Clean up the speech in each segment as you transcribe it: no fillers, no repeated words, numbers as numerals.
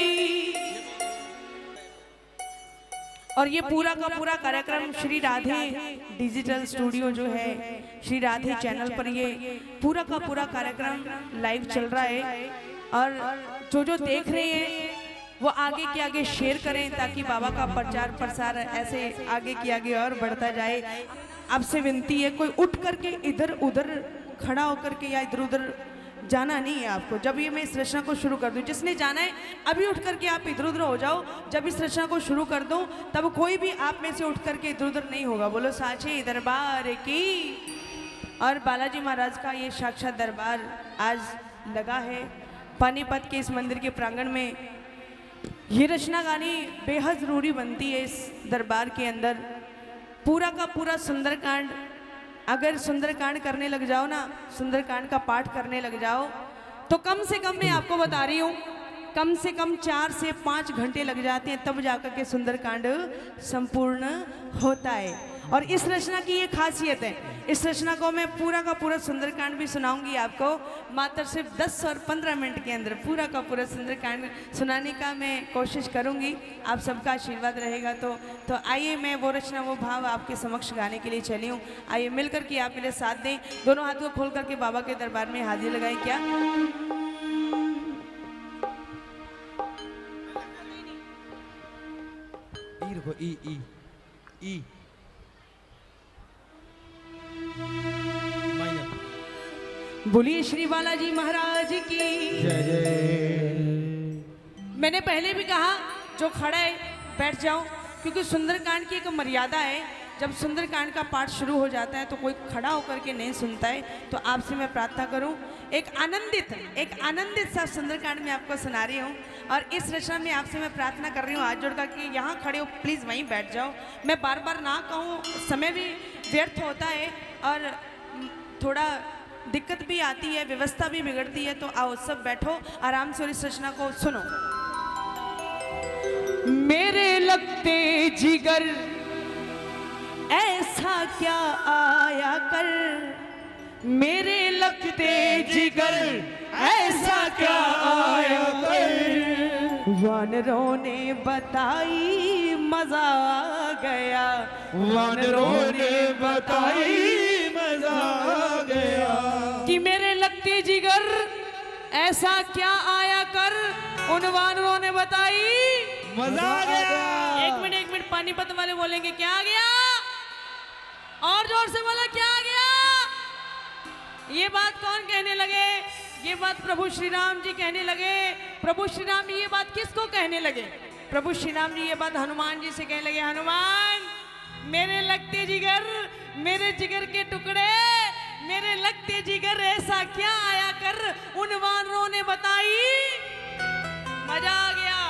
की। और ये पूरा का पूरा कार्यक्रम श्री राधे डिजिटल स्टूडियो जो है, श्री राधे चैनल पर ये पूरा का पूरा कार्यक्रम लाइव चल रहा है। और जो देख रहे हैं वो आगे के आगे शेयर करें ताकि बाबा का प्रचार प्रसार ऐसे आगे की आगे और बढ़ता जाए। आपसे विनती है, कोई उठ करके इधर उधर खड़ा होकर के या इधर उधर जाना नहीं है आपको। जब ये मैं इस रचना को शुरू कर दूं, जिसने जाना है अभी उठ करके आप इधर उधर हो जाओ। जब इस रचना को शुरू कर दूं तब कोई भी आप में से उठ करके इधर उधर नहीं होगा। बोलो साचे दरबार की। और बालाजी महाराज का ये साक्षात दरबार आज लगा है पानीपत के इस मंदिर के प्रांगण में। ये रचना गानी बेहद जरूरी बनती है इस दरबार के अंदर। पूरा का पूरा सुंदरकांड, अगर सुंदरकांड करने लग जाओ ना, सुंदरकांड का पाठ करने लग जाओ तो कम से कम मैं आपको बता रही हूँ, कम से कम 4 से 5 घंटे लग जाते हैं, तब जाकर के सुंदरकांड संपूर्ण होता है। और इस रचना की ये खासियत है, इस रचना को मैं पूरा का पूरा सुंदरकांड भी सुनाऊंगी आपको, मात्र सिर्फ 10 और 15 मिनट के अंदर पूरा का पूरा सुंदरकांड सुनाने का मैं कोशिश करूंगी। आप सबका आशीर्वाद रहेगा तो आइए मैं वो रचना वो भाव आपके समक्ष गाने के लिए चली हूँ। आइए मिलकर के आप मेरे साथ दें, दोनों हाथ को खोल करके बाबा के दरबार में हाजिर लगाएं। क्या ई ई ई बोलिए श्री बालाजी महाराज की जय जय। मैंने पहले भी कहा जो खड़ा है बैठ जाओ, क्योंकि सुंदरकांड की एक मर्यादा है। जब सुंदरकांड का पाठ शुरू हो जाता है तो कोई खड़ा होकर के नहीं सुनता है। तो आपसे मैं प्रार्थना करूं, एक आनंदित सा सुंदरकांड में आपको सुना रही हूं। और इस रचना में आपसे मैं प्रार्थना कर रही हूं हाथ जोड़कर कि यहाँ खड़े हो प्लीज़ वहीं बैठ जाओ। मैं बार बार ना कहूँ, समय भी व्यर्थ होता है और थोड़ा दिक्कत भी आती है, व्यवस्था भी बिगड़ती है। तो आओ सब बैठो आराम से और इस रचना को सुनो। मेरे लगते जिगर ऐसा क्या आया कर, मेरे लगते जिगर ऐसा क्या आया कर, वानरों ने बताई मजा आ गया, वानरों ने बताई मजा आ गया कि मेरे लगते जिगर ऐसा क्या आया कर, उन वानरों ने बताई मजा आ गया। एक मिनट पानीपत वाले बोलेंगे क्या आ गया, और जोर से बोला क्या आ गया। ये बात कौन कहने लगे? ये बात प्रभु श्री राम जी कहने लगे। प्रभु श्री राम ये बात किसको कहने लगे? प्रभु श्री राम जी ये बात हनुमान जी से कहने लगे, हनुमान मेरे लगते जिगर, मेरे जिगर के टुकड़े, मेरे लगते जिगर ऐसा क्या आया कर, उन वानरों ने बताई मजा आ गया।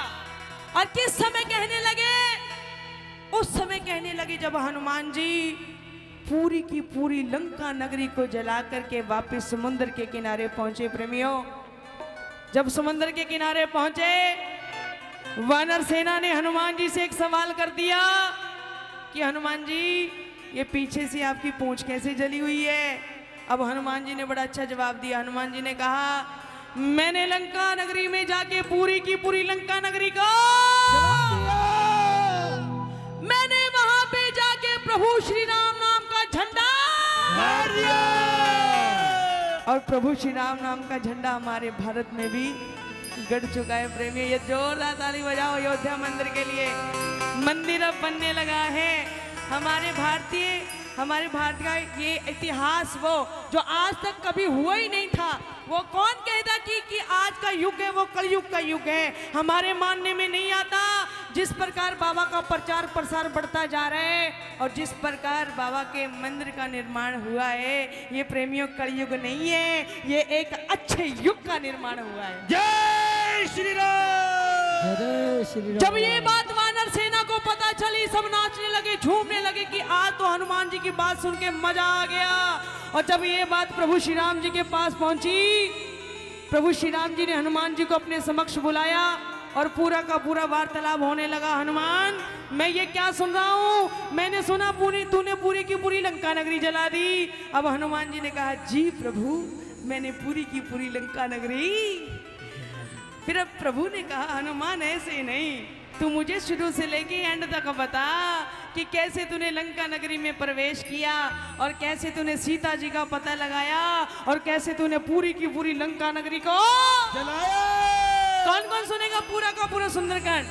और किस समय कहने लगे? उस समय कहने लगे जब हनुमान जी पूरी की पूरी लंका नगरी को जला करके वापस समुद्र के किनारे पहुंचे। प्रेमियों, जब समुद्र के किनारे पहुंचे, वानर सेना ने हनुमान जी से एक सवाल कर दिया कि हनुमान जी ये पीछे से आपकी पूंछ कैसे जली हुई है? अब हनुमान जी ने बड़ा अच्छा जवाब दिया। हनुमान जी ने कहा, मैंने लंका नगरी में जाके पूरी की पूरी लंका नगरी को मैंने वहां पे जाके प्रभु श्री राम नाम का झंडा मार दिया। और प्रभु श्री राम नाम का झंडा हमारे भारत में भी गड़ चुका है। प्रेमी ये जोरदार ताली बजाओ अयोध्या मंदिर के लिए। मंदिर अब बनने लगा है। हमारे भारत का ये इतिहास वो जो आज तक कभी हुआ ही नहीं था। वो कौन कहता कि आज का युग है वो कलयुग का युग है, हमारे मानने में नहीं आता। जिस प्रकार बाबा का प्रचार प्रसार बढ़ता जा रहा है और जिस प्रकार बाबा के मंदिर का निर्माण हुआ है, ये प्रेमियों कलयुग नहीं है, ये एक अच्छे युग का निर्माण हुआ है। जय श्री राम। जय श्री राम। जब ये बात वानर सेना को पता चली, सब नाचने लगे, झूमने लगे कि आज तो हनुमान जी की बात सुन के मजा आ गया। और जब ये बात प्रभु श्री राम जी के पास पहुंची, प्रभु श्री राम जी ने हनुमान जी को अपने समक्ष बुलाया और पूरा का पूरा वार्तालाप होने लगा। हनुमान, मैं ये क्या सुन रहा हूँ? मैंने सुना तूने पूरी की पूरी लंका नगरी जला दी। अब हनुमान जी ने कहा, जी प्रभु, मैंने पूरी की पूरी लंका नगरी फिर अब प्रभु ने कहा हनुमान ऐसे नहीं, तू मुझे शुरू से लेके एंड तक बता कि कैसे तूने लंका नगरी में प्रवेश किया और कैसे तूने सीता जी का पता लगाया और कैसे तूने पूरी की पूरी लंका नगरी को जलाया। कौन कौन सुनेगा पूरा का पूरा Sundarkand?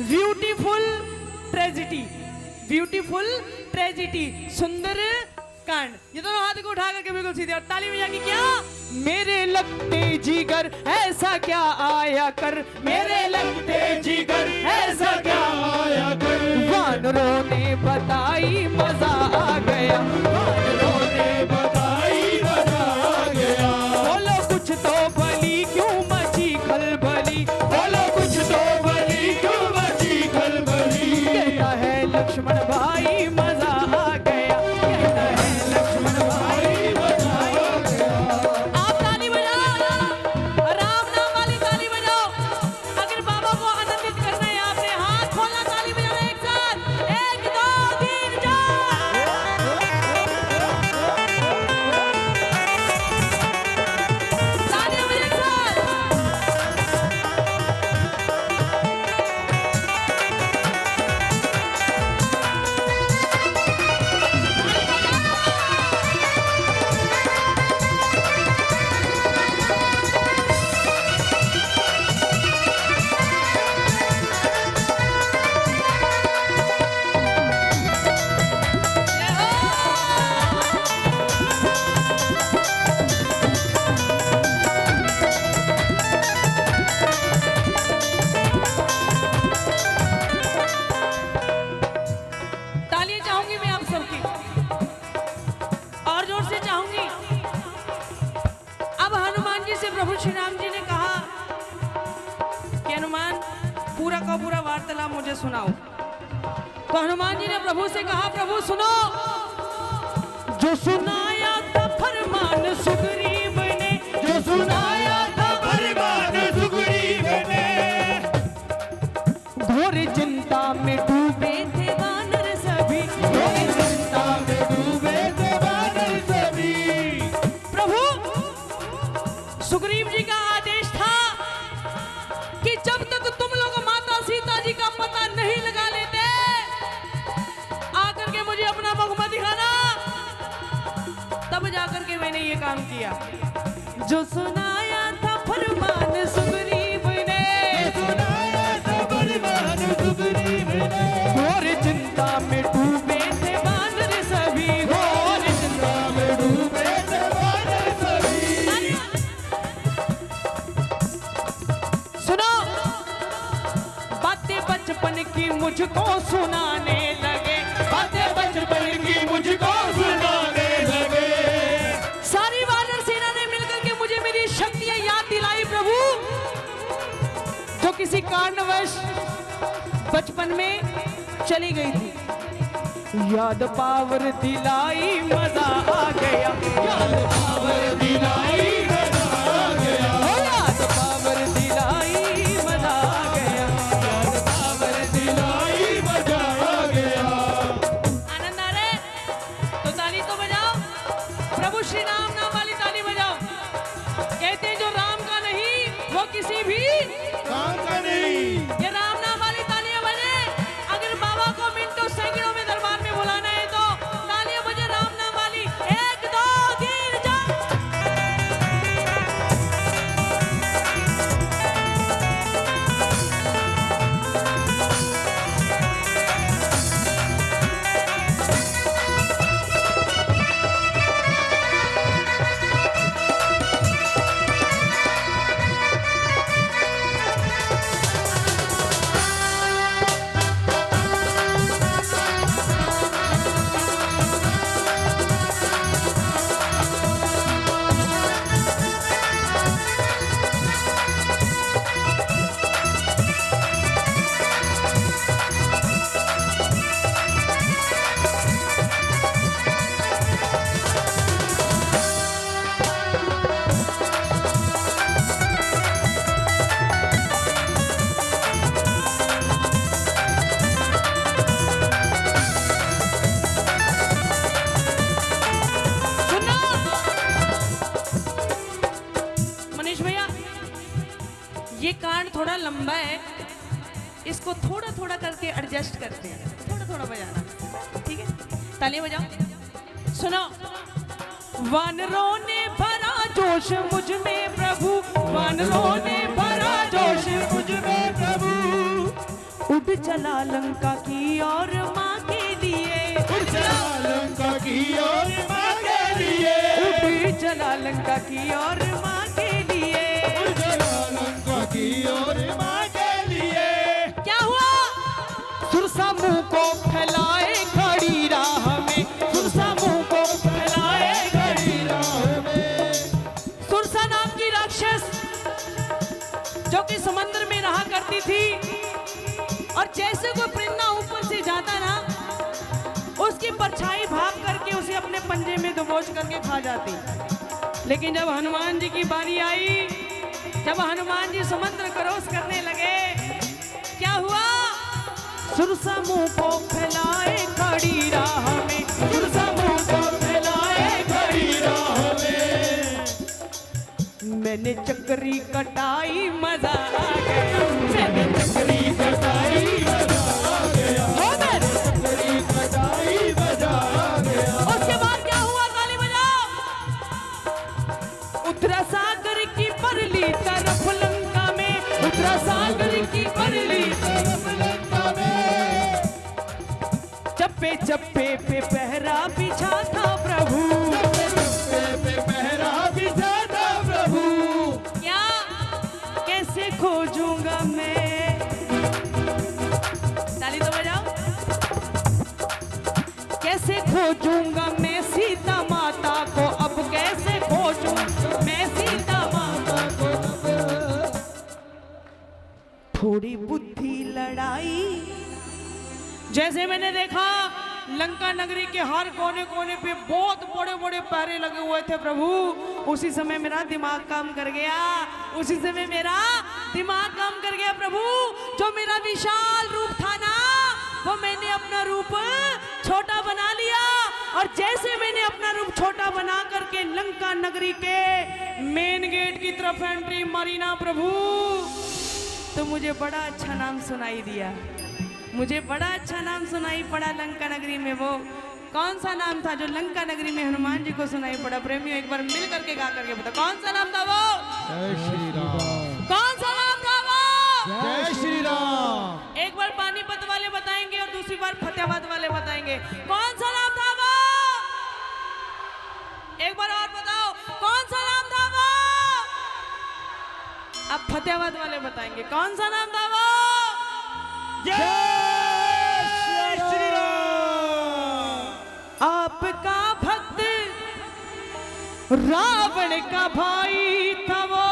Beautiful tragedy, beautiful tragedy, सुंदर कांड। ये दोनों हाथ को उठा करके बिल्कुल सीधे और ताली बजा के क्या? मेरे लगते जिगर ऐसा क्या आया कर, मेरे लगते जिगर ऐसा क्या आया कर। वानरों ने बताई मजा आ गया, वानरों ने बताई मजा आ गया। बोलो कुछ तो भली क्यों मची खलबली, बोलो कुछ तो भली क्यों मची खलबली। कहता है लक्ष्मण भाई मजा आ गया, कहता है लक्ष्मण भाई मजा आ गया। आप ताली बजाओ, राम नाम वाली ताली बजाओ। अगर बाबा को आनंदित करना है आपने हाथ खोलना, ताली बजाना एक साथ, 1 2 3 4। ताली बजाओ एक साथ। तालियां चाहूंगी मैं आप सबकी, और जोर से चाहूंगी। अब हनुमान जी से प्रभु श्री राम जी ने कहा कि हनुमान पूरा का पूरा वार्तालाप मुझे सुनाओ। तो हनुमान जी ने प्रभु से कहा प्रभु सुनो, जो सुनाया था फरमान सुग्रीव ने, जो सुनाया था फरमान सुग्रीव ने, घोर चिंता में डूबे थे वानर सभी, घोर चिंता में डूबे थे वानर सभी। प्रभु सुग्रीव जी का आदेश था कि जब तक तुम लोग माता सीता जी का पता नहीं लगा लेते आकर के मुझे अपना मुख मत दिखाना। तब जाकर के मैंने ये काम किया। जो सुनाया था फरमान सुग्रीव ने, सुनाया था फरमान सुग्रीव ने, घोर चिंता में डूबे थे वानर सभी, घोर चिंता में डूबे थे वानर सभी। सुनो, बातें बचपन की मुझको सुनाने लगे, बातें बचपन की मुझको सुनाने लगे। सारी वानर सेना ने मिलकर के मुझे मेरी शक्तियां याद दिलाई प्रभु, जो किसी कारणवश बचपन में चली गई थी। याद पावर दिलाई मजा आ गया, याद पावर दिलाई मजा आ गया, याद पावर दिलाई मजा आ गया, याद पावर दिलाई मजा आ गया। आनंद आ रहा है तो ताली तो बजाओ, प्रभु श्री राम नाम वाली ताली बजाओ। कहते हैं जो राम का नहीं वो किसी भी काम का नहीं। ये राम नाम वाली तालियां बजे। अगर बाबा को मिनटों सेकंडों में दरबार में बुलाना है तो तालियां बजे राम नाम वाली, 1 2 3 4। थोड़ा लंबा है, इसको थोड़ा थोड़ा करके एडजस्ट करते हैं, थोड़ा थोड़ा बजाना, ठीक है? ताली बजाओ। सुनो। वानरों ने भरा जोश मुझ में प्रभु, वानरों ने भरा जोश मुझ में प्रभु, उड़ चला लंका की और माँ के लिए, उड़ चला लंका की और माँ के लिए, उड़ चला लंका की और माँ के लिए, उड़ चला लंका की और माँ के लिए। क्या हुआ? सुरसा मुंह को फैलाए खड़ी राह में, सुरसा मुंह को फैलाए खड़ी राह में। सुरसा नाम की राक्षस जो कि समुद्र में रहा करती थी, और जैसे कोई परिंदा ऊपर से जाता ना, उसकी परछाई भाग करके उसे अपने पंजे में दबोच करके खा जाती। लेकिन जब हनुमान जी की बारी आई, जब हनुमान जी समुद्र क्रॉस करने लगे, क्या हुआ? सुरसा मुंह को फैलाए खड़ी राह में, सुरसा मुंह को फैलाए खड़ी राह में। मैंने चक्री कटाई मजा आ गया, मैंने चक्री कटाई मजा आ गया, मैंने चक्री कटाई मजा आ गया। उसके बाद क्या हुआ? ताली बजाओ। उत्तरा सागर की परली तरफ लंका में, उत्तरा सागर की परली तरफ लंका में, चप्पे चप्पे पे पहरा बिछा था प्रभु, चप्पे पे पहरा बिछा था प्रभु, क्या कैसे खोजूंगा मैं? ताली तो बजाओ। कैसे खोजूंगा मैं सीता माता को, अब कैसे खोजूं मैं सीता माता को? थोड़ी बुद्धि लड़ाई। जैसे मैंने देखा लंका नगरी के हर कोने कोने पे बहुत बड़े बड़े पहरे लगे हुए थे प्रभु, उसी समय मेरा दिमाग काम कर गया, उसी समय मेरा दिमाग काम कर गया प्रभु। जो मेरा विशाल रूप था ना, वो मैंने अपना रूप छोटा बना लिया, और जैसे मैंने अपना रूप छोटा बना करके लंका नगरी के मेन गेट की तरफ एंट्री मारी ना प्रभु, तो मुझे बड़ा अच्छा नाम सुनाई दिया, मुझे बड़ा अच्छा नाम सुनाई पड़ा लंका नगरी में। वो कौन सा नाम था जो लंका नगरी में हनुमान जी को सुनाई पड़ा? प्रेमियों एक बार मिल करके गा करके बता, कौन सा नाम था वो? जय श्री राम, कौन सा नाम था वो? जय श्री राम। एक बार पानीपत वाले बताएंगे और दूसरी बार फतेहाबाद वाले बताएंगे, कौन सा नाम था वो? एक बार और बताओ, कौन सा नाम था वो? अब फतेहाबाद वाले बताएंगे, कौन सा नाम था वो? जय श्री राम। आपका भक्त रावण का भाई था वो,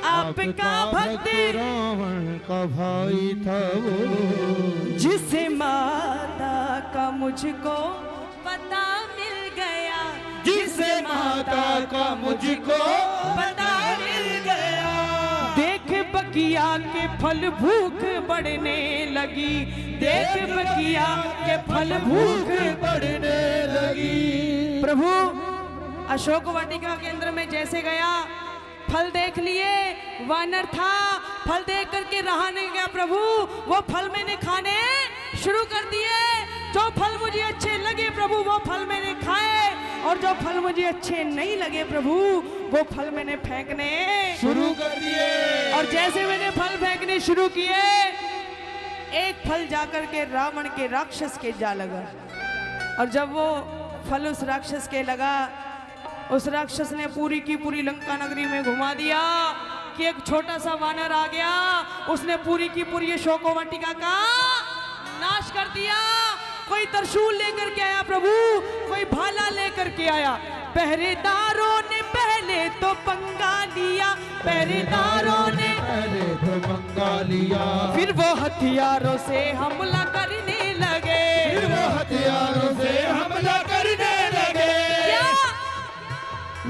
आपका भक्त रावण का भाई था वो, जिसे माता का मुझको पता मिल गया, जिसे माता का मुझको पता मिल गया। देख बगिया के फल भूख बढ़ने लगी, देख बगिया के फल भूख बढ़ने लगी। प्रभु अशोक वाटिका केंद्र में जैसे गया, फल देख लिए, वानर था, फल देख करके रहा नहीं गया प्रभु, वो फल मैंने खाने शुरू कर दिए। जो फल मुझे अच्छे लगे प्रभु वो फल मैंने खाए, और जो फल मुझे अच्छे नहीं लगे प्रभु वो फल मैंने फेंकने शुरू कर दिए। और जैसे मैंने फल फेंकने शुरू किए, एक फल जाकर के रावण के राक्षस के जा लगा, और जब वो फल उस राक्षस के लगा, उस राक्षस ने पूरी की पूरी लंका नगरी में घुमा दिया कि एक छोटा सा वानर आ गया, उसने पूरी की पूरी अशोक वाटिका का नाश कर दिया। कोई त्रिशूल लेकर के आया प्रभु, कोई भाला लेकर के आया, पहरेदारों ने पहले तो पंगा लिया, पहरेदारों ने पहले तो पंगा लिया, फिर वो हथियारों से हमला करने लगे, फिर वो हथियारों से हमला करने लगे। क्या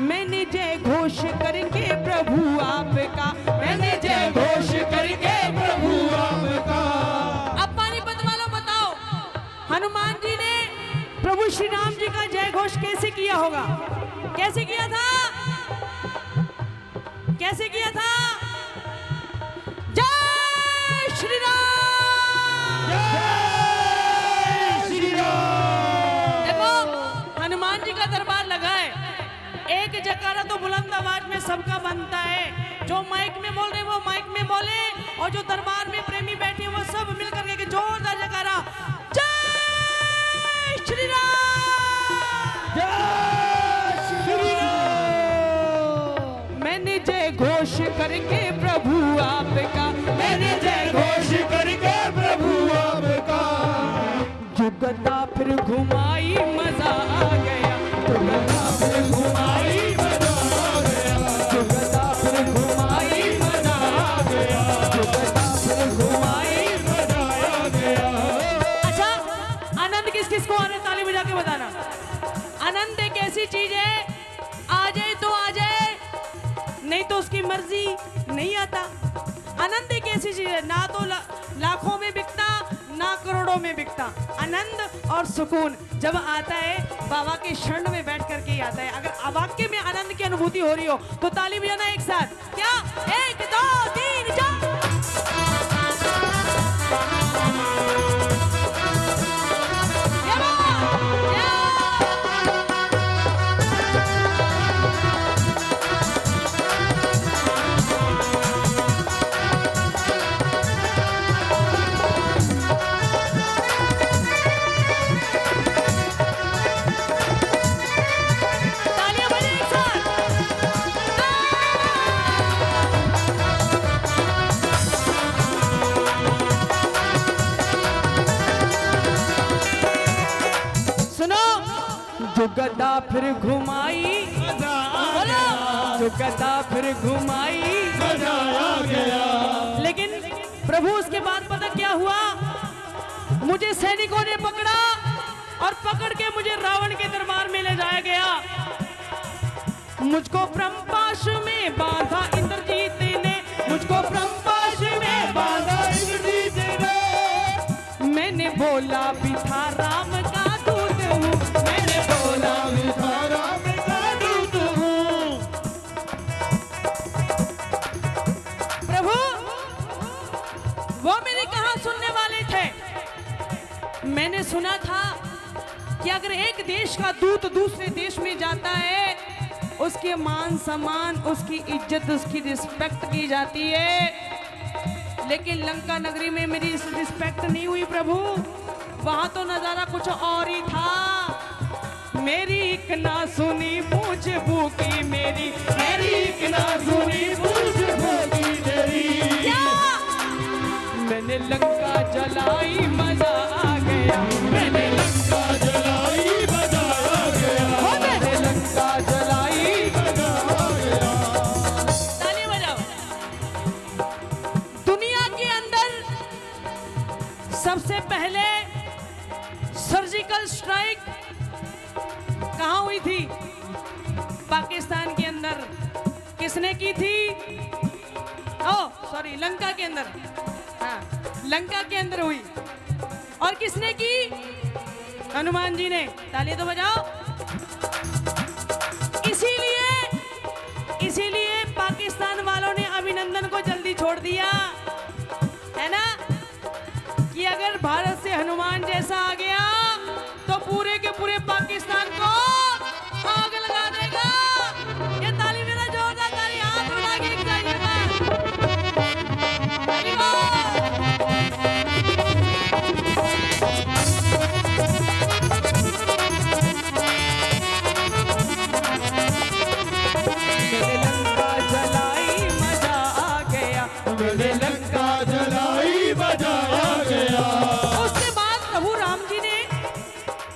मैंने जय घोष करके प्रभु आपका, मैंने जय घोष करके प्रभु आपका। अब पानीपत वालों बताओ, हनुमान जी ने प्रभु श्री राम जी का जय घोष कैसे किया होगा? कैसे किया था? कैसे किया था? जय श्री राम। जय श्री राम। देखो हनुमान जी का दरबार लगा है, एक जयकारा तो बुलंद आवाज में सबका बनता है। जो माइक में बोल रहे वो माइक में बोले, और जो दरबार में प्रेमी बैठे हैं वो सब मिलकर के जोरदार जयकारा, जय श्री राम। जय श्री राम। मैंने जय घोष करके प्रभु आपका, मैंने जय घोष करके प्रभु आपका, जुगता फिर घुमाई मजा आ गया, जुगता फिर घुमाई मजा आ गया, जुगता फिर घुमाई मजा आ गया, जुगता फिर घुमाई। मजा आ गया। अच्छा, आनंद किस किस को आ रहा है? ताली बजा के बताना। आनंद एक ऐसी चीज है, आ जाए तो आ जाए, नहीं तो उसकी मर्जी, नहीं आता। आनंद एक ऐसी चीज है, ना तो लाखों में बिकता, ना करोड़ों में बिकता। आनंद और सुकून जब आता है बाबा के शरण में बैठ करके ही आता है। अगर वाक्य में आनंद की अनुभूति हो रही हो तो ताली बजाना एक साथ। क्या? 1 2 3 4। जो गदा फिर घुमाई, मजा आ बोलो, गया, जो गदा फिर घुमाई। मजा आ गया। लेकिन प्रभु उसके बाद पता क्या हुआ? मुझे सैनिकों ने पकड़ा और पकड़ के मुझे रावण के दरबार में ले जाया गया। मुझको ब्रह्मपाश में बांधा इंद्रजीत ने, मुझको ब्रह्मपाश में बांधा इंद्रजीत ने। मैंने बोला भी था राम का दूत हूँ, मैंने बोला भी था राम का दूत हूँ। प्रभु वो मेरी कहाँ सुनने वाले थे। मैंने सुना था कि अगर एक देश का दूत दूसरे देश में जाता है, उसके मान सम्मान, उसकी इज्जत, उसकी रिस्पेक्ट की जाती है। लेकिन लंका नगरी में मेरी रिस्पेक्ट नहीं हुई प्रभु। वहां तो नजारा कुछ और ही था। मेरी एक ना सुनी पूछ भूखी मेरी, मेरी एक ना सुनी पूछ भोगी तेरी। क्या? मैंने लंका जलाई, मजा आ गया, मैंने लंका जलाई, मजा आ गया, मैंने लंका जलाई। मजा आ गया। ताली बजाओ। दुनिया के अंदर सबसे पहले सर्जिकल स्ट्राइक कहाँ हुई थी? पाकिस्तान के अंदर। किसने की थी? सॉरी, लंका के अंदर। हाँ, लंका के अंदर हुई। और किसने की? हनुमान जी ने। ताली तो बजाओ। इसीलिए पाकिस्तान वालों ने अभिनंदन को जल्दी छोड़ दिया, है ना? कि अगर भारत से हनुमान जैसा आ गया तो पूरे के पूरे पाकिस्तान को आग लगा देगा। ये ताली मेरा जोरदार ताली, हाथ उठा के एक साइड ताली को। मैंने लंका जलाई, मजा आ गया, मैंने लंका जलाई, मजा आ गया। उसके बाद प्रभु राम जी ने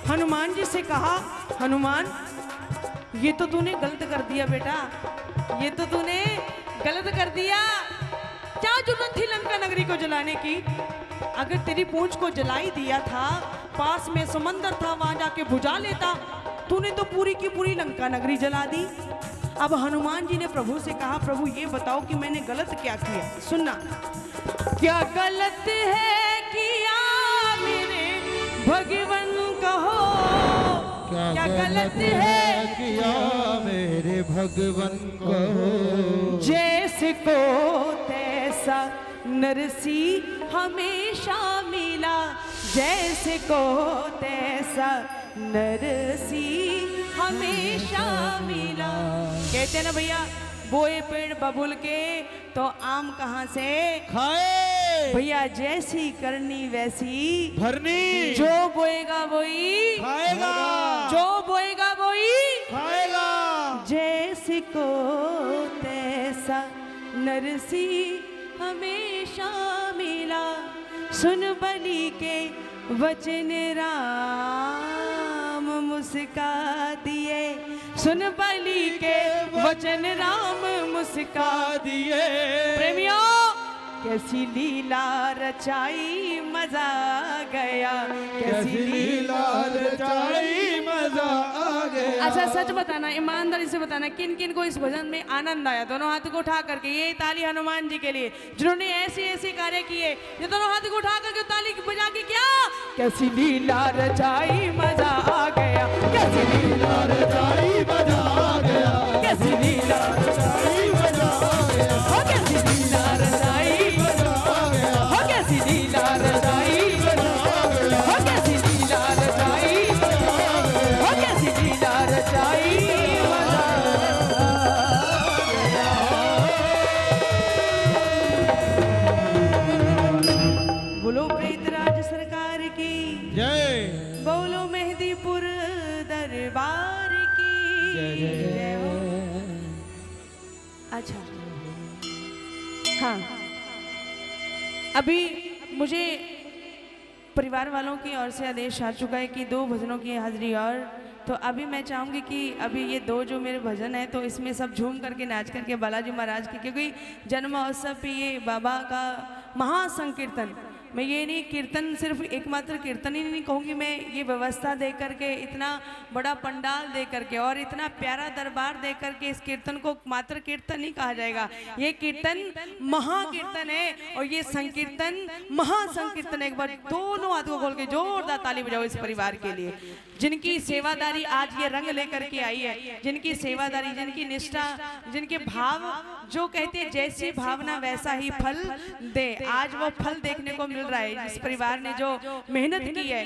हनुमान जी से कहा, हनुमान ये तो तूने गलत कर दिया बेटा, ये तो तूने गलत कर दिया। क्या जरूरत थी लंका नगरी को जलाने की? अगर तेरी पूंछ को जलाई दिया था, पास में समंदर था, वहां जाके बुझा लेता। तूने तो पूरी की पूरी लंका नगरी जला दी। अब हनुमान जी ने प्रभु से कहा, प्रभु ये बताओ कि मैंने गलत क्या किया? सुनना, क्या गलत है किया मेरे भगवन कहो, क्या क्या गलत है किया मेरे भगवन को। जैसे को तैसा नरसी हमेशा मिला, जैसे को तैसा नरसी हमेशा मिला। कहते हैं ना भैया, बोए पेड़ बबुल के तो आम कहाँ से खाए भैया, जैसी करनी वैसी भरनी, जो बोएगा वही खाएगा, जो बोएगा वही खाएगा। जैसे को तैसा नरसी हमेशा मिला, सुन बलि के वचन राम मुस्का दिए, सुन बलि के वचन राम मुस्का दिए। प्रेमियों, कैसी लीला रचाई मजा आ गया, कैसी लीला रचाई मजा आ गया। अच्छा सच बताना, ईमानदारी से बताना, किन किन को इस भजन में आनंद आया? दोनों हाथ को उठा करके, ये ताली हनुमान जी के लिए जिन्होंने ऐसे ऐसे कार्य किए। ये दोनों हाथ को उठा करके ताली बजा के क्या, कैसी लीला रचाई मजा आ गया, कैसी लीला रचाई मजा आ गया, कैसी लीला रचाई मजा आ गया, हो कैसी लीला रचाई मजा आ गया, हो कैसी लीला रचाई मजा आ गया, हो कैसी लीला रचाई मजा आ गया, हो कैसी लीला रचाई मजा आ गया। बोलो प्रीतराज सरकार की जय। बोलो मेहंदीपुर दरबार की जय हो। अच्छा हाँ, अभी मुझे परिवार वालों की ओर से आदेश आ चुका है कि 2 भजनों की हाजिरी, और तो अभी मैं चाहूँगी कि अभी ये 2 जो मेरे भजन है तो इसमें सब झूम करके नाच करके बालाजी महाराज की, क्योंकि जन्म महोत्सव पे ये बाबा का महासंकीर्तन, मैं ये नहीं कीर्तन सिर्फ एकमात्र कीर्तन ही नहीं कहूँगी, मैं ये व्यवस्था दे करके, इतना बड़ा पंडाल दे करके और इतना प्यारा दरबार दे करके इस कीर्तन को मात्र कीर्तन नहीं कहा जाएगा, ये कीर्तन महाकीर्तन है और ये संकीर्तन महासंकीर्तन। एक बार दोनों हाथों को खोल के जोरदार ताली बजाओ इस परिवार के लिए, जिनकी सेवादारी आज ये रंग लेकर के आई है, जिनकी सेवादारी, जिनकी निष्ठा, जिनके भाव, जो कहते हैं जैसी भावना वैसा ही फल दे, आज वो फल देखने को मिल रहा है। इस परिवार ने जो मेहनत की है,